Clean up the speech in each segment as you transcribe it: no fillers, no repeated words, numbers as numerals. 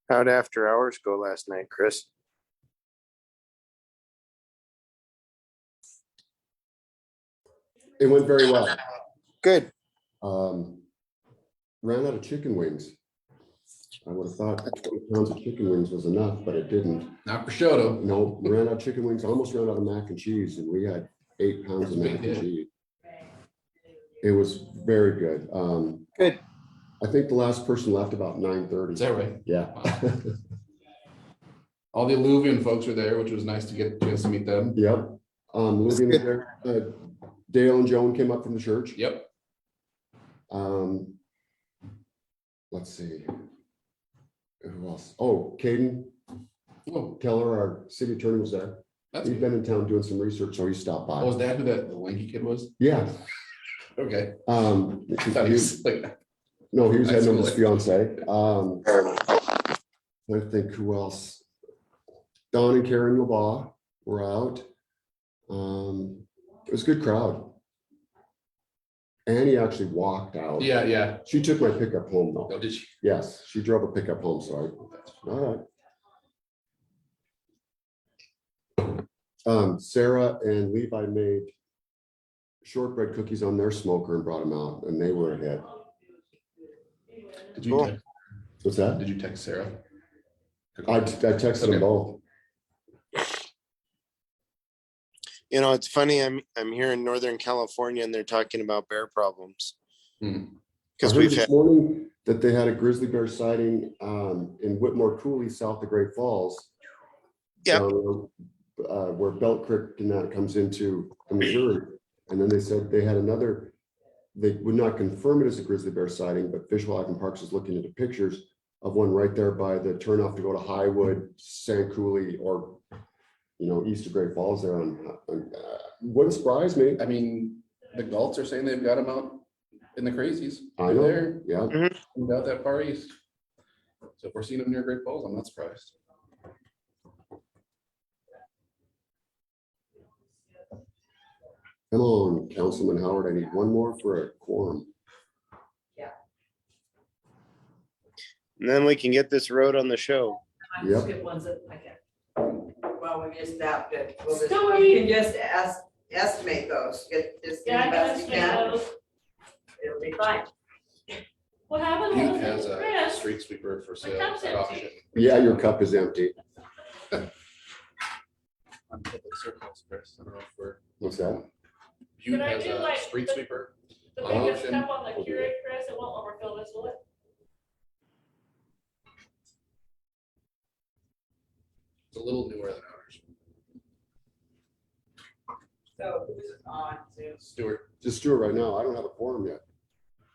How'd after hours go last night, Chris? It went very well. Good. Ran out of chicken wings. I would have thought 20 pounds of chicken wings was enough, but it didn't. Not prosciutto. No, ran out of chicken wings. Almost ran out of mac and cheese, and we had 8 pounds of mac and cheese. It was very good. Good. I think the last person left about 9:30. Is that right? Yeah. Wow. All the Alluvian folks were there, which was nice to get a chance to meet them. Yep. Looking at there, Dale and Joan came up from the church. Yep. Let's see. Who else? Oh, Caden Oh, Keller, our city attorney, was there. that's He's good. been in town doing some research, so he stopped by. Oh, was that who that the lanky kid was? Yeah. Okay. I thought he was like, No, he was That's heading over to his cool. fiance. I think who else? Don and Karen LeBaugh were out. It was a good crowd. Annie actually walked out. yeah. She took my pickup home though. Oh, did she? Yes, she drove a pickup home, so all right. Sarah and Levi made shortbread cookies on their smoker and brought them out, and they were ahead. Did you Cool. text, What's that? did you text Sarah? I texted them Okay. both. You know, it's funny. I'm here in Northern California, and they're talking about bear problems Hmm. because I heard we've this had. morning that they had a grizzly bear sighting in Whitmore Coulee, south of Great Falls. Yep. Down, where Belt Creek and that comes into the Missouri. And then they said they had another, they would not confirm it as a grizzly bear sighting, but Fish, Wildlife and Parks is looking into pictures of one right there by the turnoff to go to Highwood, San Coulee, or east of Great Falls there wouldn't surprise me. I mean, the Galts are saying they've got them out in the crazies. I know. They're Yeah. out that far east. So if we're seeing them near Great Falls, I'm not surprised. Come on, Councilman Howard, I need one more for a quorum. And then we can get this road on the show. Yep. Skip ones that I can. Well, we just that bit. We'll just, Don't you worry. can just estimate those. Just do Yeah, the I can best you estimate can. those. It'll be fine. What happened Butte was has a Chris, street sweeper for sale cup's at empty. auction. Yeah, your cup is empty. On public circles, Chris. I don't know if we're. What's that? Butte But I has do a like street the- sweeper. the on biggest auction. cup on the Keurig, Chris, it won't overfill this, will it? It's a little newer than ours. So who's on to? Stuart. Just do it right now. I don't have a quorum yet.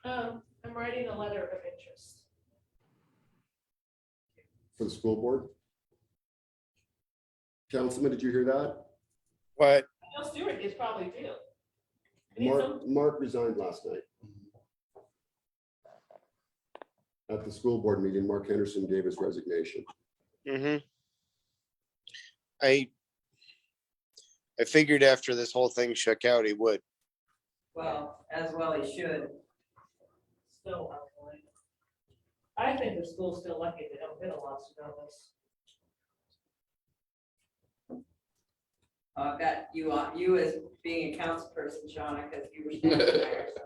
I'm writing a letter of interest. For the school board. Councilman, did you hear that? What? I know Stuart is probably due. We need some- Mark resigned last night. At the school board meeting, Mark Henderson gave his resignation. Mm-hmm. I figured after this whole thing shook out, he would. Well, as well he should. Still unbelievable. I think the school's still lucky they don't get a lawsuit on this. I've got you on, you as being a council person, Shauna, because you were standing there. So.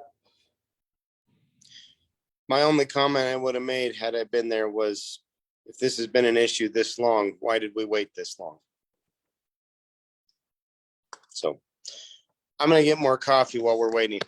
My only comment I would have made had I been there was, if this has been an issue this long, why did we wait this long? So I'm gonna get more coffee while we're waiting.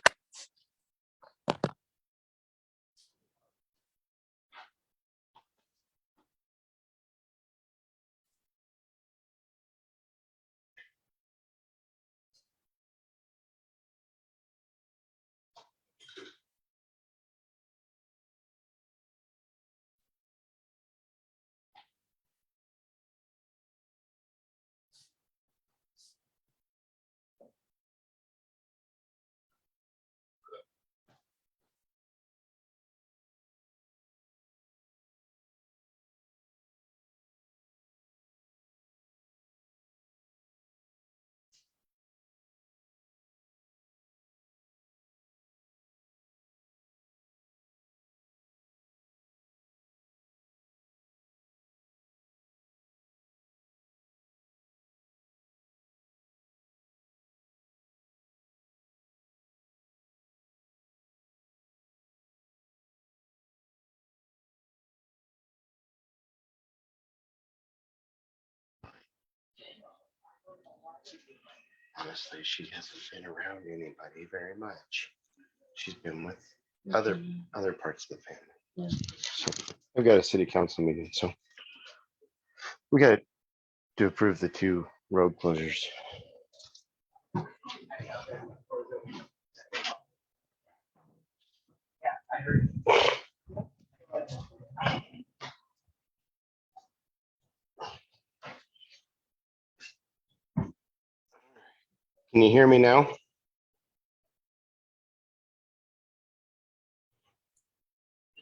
Honestly, she hasn't been around anybody very much. She's been with other parts of the family. So I've got a city council meeting, so we got to approve the 2 road closures. Can you hear me now?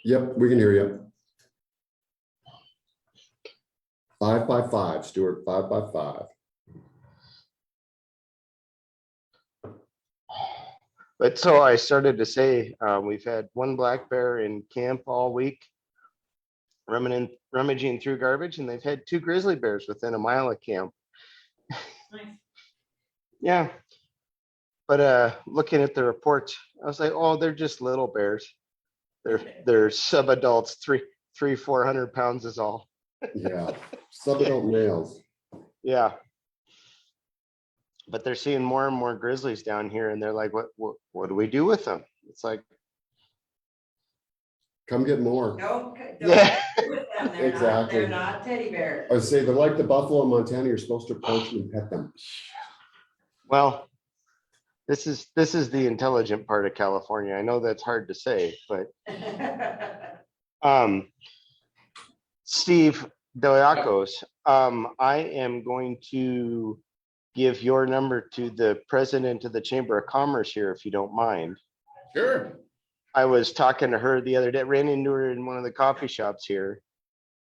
Yep, we can hear you. 5 by 5, Stuart, 5 by 5. But so I started to say, we've had 1 black bear in camp all week, rummaging through garbage, and they've had 2 grizzly bears within a mile of camp. Nice. Yeah. But looking at the reports, I was like, oh, they're just little bears. They're sub-adults, 400 pounds is all. Yeah, subadult males. Yeah. But they're seeing more and more grizzlies down here, and they're like, what do we do with them? It's like, Come get more. Don't Yeah. do with them. Exactly. They're not teddy bears. I would say they're like the buffalo in Montana. You're supposed to approach them and pet them. well, this is the intelligent part of California. I know that's hard to say, but Steve Deliakos, I am going to give your number to the president of the Chamber of Commerce here, if you don't mind. Sure. I was talking to her the other day, ran into her in one of the coffee shops here,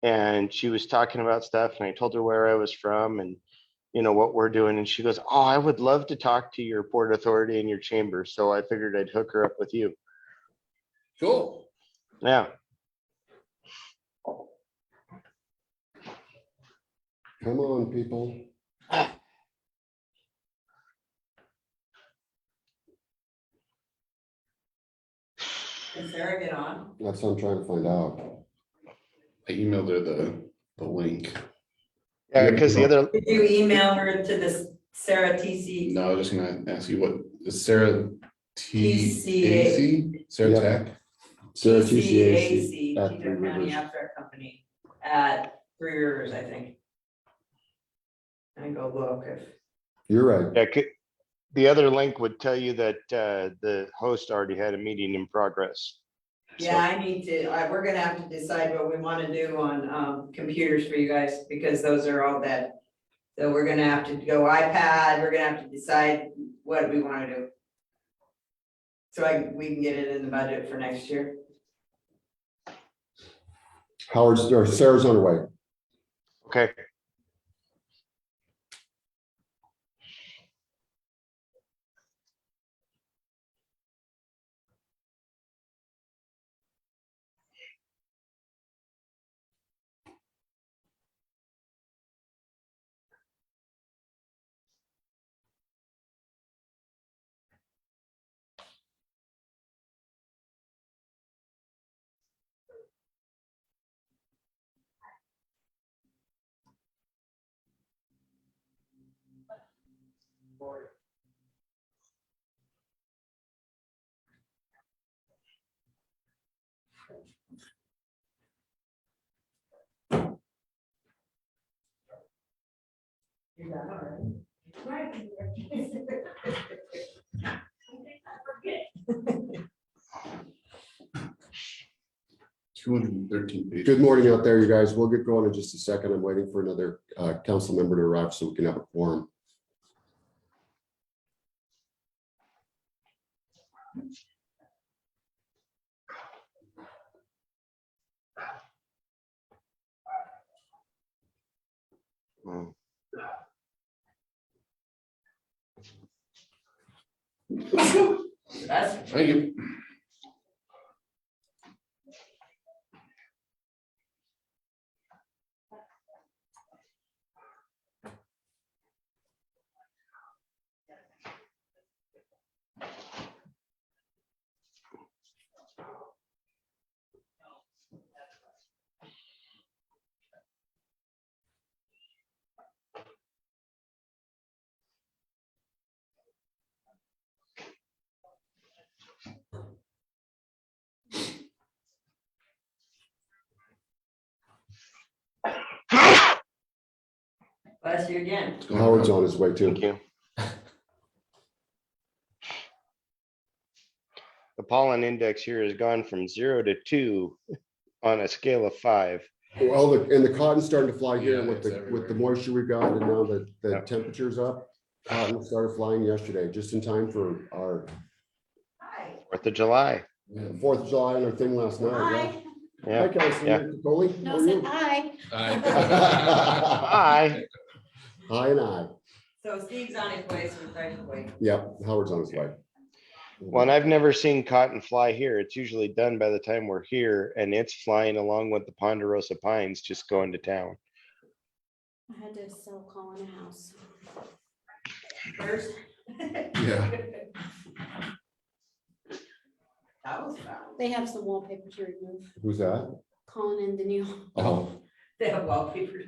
and she was talking about stuff, and I told her where I was from and what we're doing, and she goes, oh, I would love to talk to your port authority and your chamber, so I figured I'd hook her up with you. Cool. Yeah. Come on, people. Can Sarah get on? That's what I'm trying to find out. I emailed her the link. Yeah, because the other, Did you email her to this Sarah TC? No, I was just gonna ask you what is Sarah TCA. TAC? Sarah Yeah. Tack? Sarah TCAC, at Teton Three County Rivers. Abstract Company at 3 Rivers, I think. And go look if. You're right. yeah, the other link would tell you that the host already had a meeting in progress. Yeah, I need to, we're gonna have to decide what we wanna do on computers for you guys, because those are all dead. So we're gonna have to go iPad, we're gonna have to decide what we wanna do. So we can get it in the budget for next year. Sarah's on her way. Okay. You got it, Right. Forget. 213 pages. Good morning out there, you guys. We'll get going in just a second. I'm waiting for another council member to arrive so we can have a quorum. Mm. That's Thank you. Bless you again. Howard's on his way Thank too. you. The pollen index here has gone from 0 to 2 on a scale of 5. Well, and the cotton's starting to fly here Yeah, with it's with the everywhere. moisture we've got, and now the Yep. temperature's up. Cotton started flying yesterday, just in time for our Hi. 4th of July. Yeah. 4th of July and our thing last night. Hi. Yeah. Hi, Yeah. Councilor Coley. No, How are said you? hi. Hi. Hi and I. So Steve's on his way, so we try to wait. Yep, Howard's on his way. Well, and I've never seen cotton fly here. It's usually done by the time we're here, and it's flying along with the ponderosa pines just going to town. I had to sell Colin a house. First. Yeah. That was fun. They have some wallpaper to remove. Who's that? Colin and Danielle. Oh, They have wallpaper.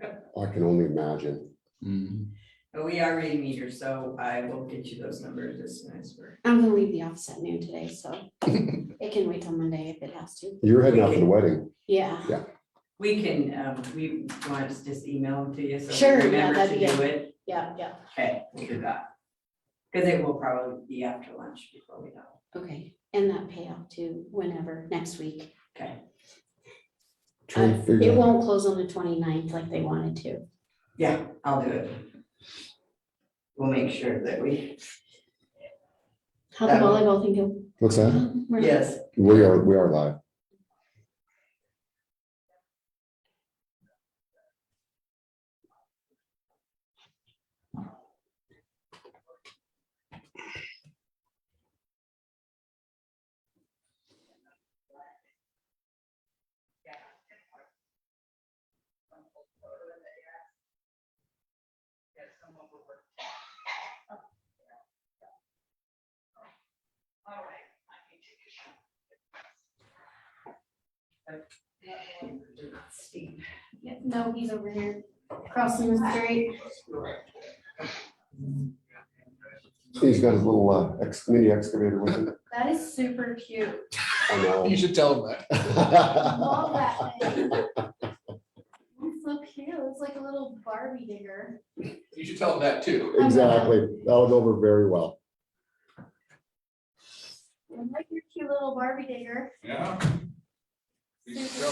I can only imagine. Mhm. But we are reading meters, so I will get you those numbers as soon as we're. I'm gonna leave the office at noon today, so it can wait till Monday if it has to. You're heading out for the wedding. Yeah, We can, we want us to just email them to you, so. we Sure, yeah, remember that'd to be do good. it. yeah. Okay, we'll do that. Cause it will probably be after lunch before we know. Okay, and that payout too, whenever, next week. Okay, Trying to figure It out. won't close on the 29th like they wanted to. yeah, I'll do it. We'll make sure that we, How'd the volleyball thing go? What's that? We're not- yes, We are live. Steve. Yeah, no, he's over here crossing the street. He's got his little mini excavator with him. That is super cute. I know. You should tell them Love that. that thing. It's so cute. It's like a little Barbie digger. You should tell them that too. Exactly. That'll go over very well. I like your cute little Barbie digger. Yeah. Yes,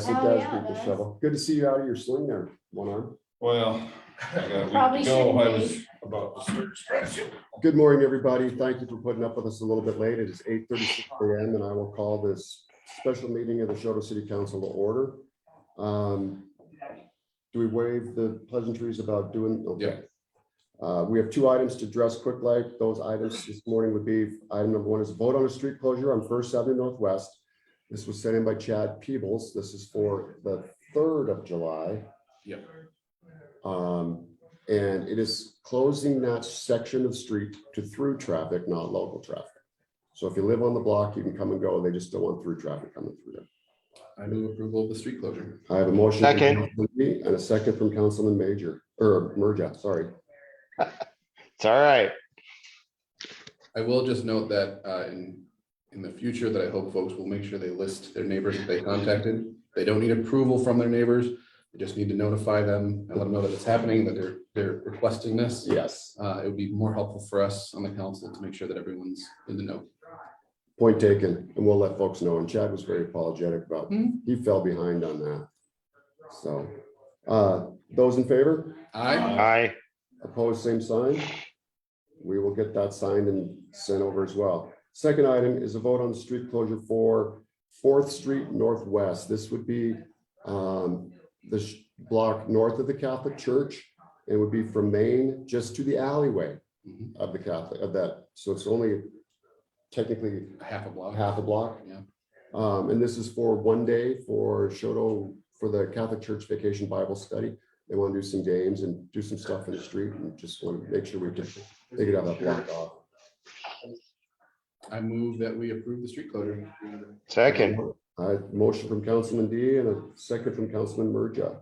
it Oh, does yeah, beat it the does. shovel. Good to see you out of your sling there, one arm. Well, Probably shouldn't I be. was about to start stretching. Good morning, everybody. Thank you for putting up with us a little bit late. It is 8:36 a.m. and I will call this special meeting of the Choteau City Council to order. Do we waive the pleasantries about doing? Okay. We have two items to address quickly. Those items this morning would be, item number one is vote on a street closure on First Avenue Northwest. This was sent in by Chad Peebles. This is for the 3rd of July. Yep. And it is closing that section of street to through traffic, not local traffic. So if you live on the block, you can come and go. They just don't want through traffic coming through there. I move approval of the street closure. I have a motion. from Second. Councilman Lee and a second from Councilman Merja, sorry. It's all right. I will just note that in the future that I hope folks will make sure they list their neighbors that they contacted. They don't need approval from their neighbors. They just need to notify them and let them know that it's happening, that they're requesting this. Yes, It would be more helpful for us on the council to make sure that everyone's in the know. point taken, and we'll let folks know. And Chad was very apologetic about, he fell behind on that. So, those in favor? Hi. Opposed, same sign. We will get that signed and sent over as well. Second item is a vote on the street closure for 4th Street Northwest. This would be the block north of the Catholic Church. It would be from Main just to the alleyway Mhm. of the Catholic, of that. So it's only technically Half a block. half a block. Yeah. And this is for one day for Choteau, for the Catholic Church Vacation Bible Study. They want to do some games and do some stuff in the street and just want to make sure they could have that blocked off. I move that we approve the street closure. Second. Motion from Councilman D and a second from Councilman Merja.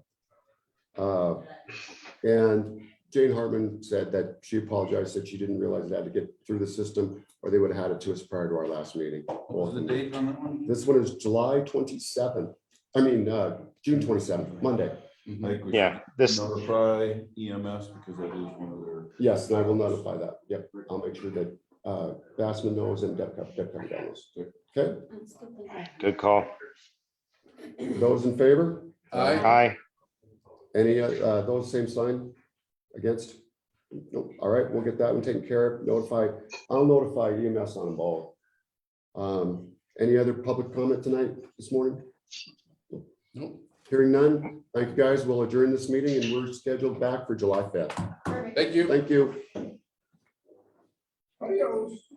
And Jane Hartman said that she apologized, that she didn't realize it had to get through the system, or they would have had it to us prior to our last meeting. What was the date on that one? This one is July 27th. I mean, June 27th, Monday. Mhm. I think we Yeah, should this, notify EMS because that is one of their. Yes, and I will notify that. Yep, I'll make sure that Bassman knows and Deb Covey knows. Okay, That's good thing. good call. those in favor? Aye. Aye. Any, those same sign? Against? Nope. All right, we'll get that one taken care of. I'll notify EMS on them all. Any other public comment tonight, this morning? Nope. Hearing none. Thank you, guys. We'll adjourn this meeting and we're scheduled back for July 5th. Perfect. Thank you. Thank you. Adios.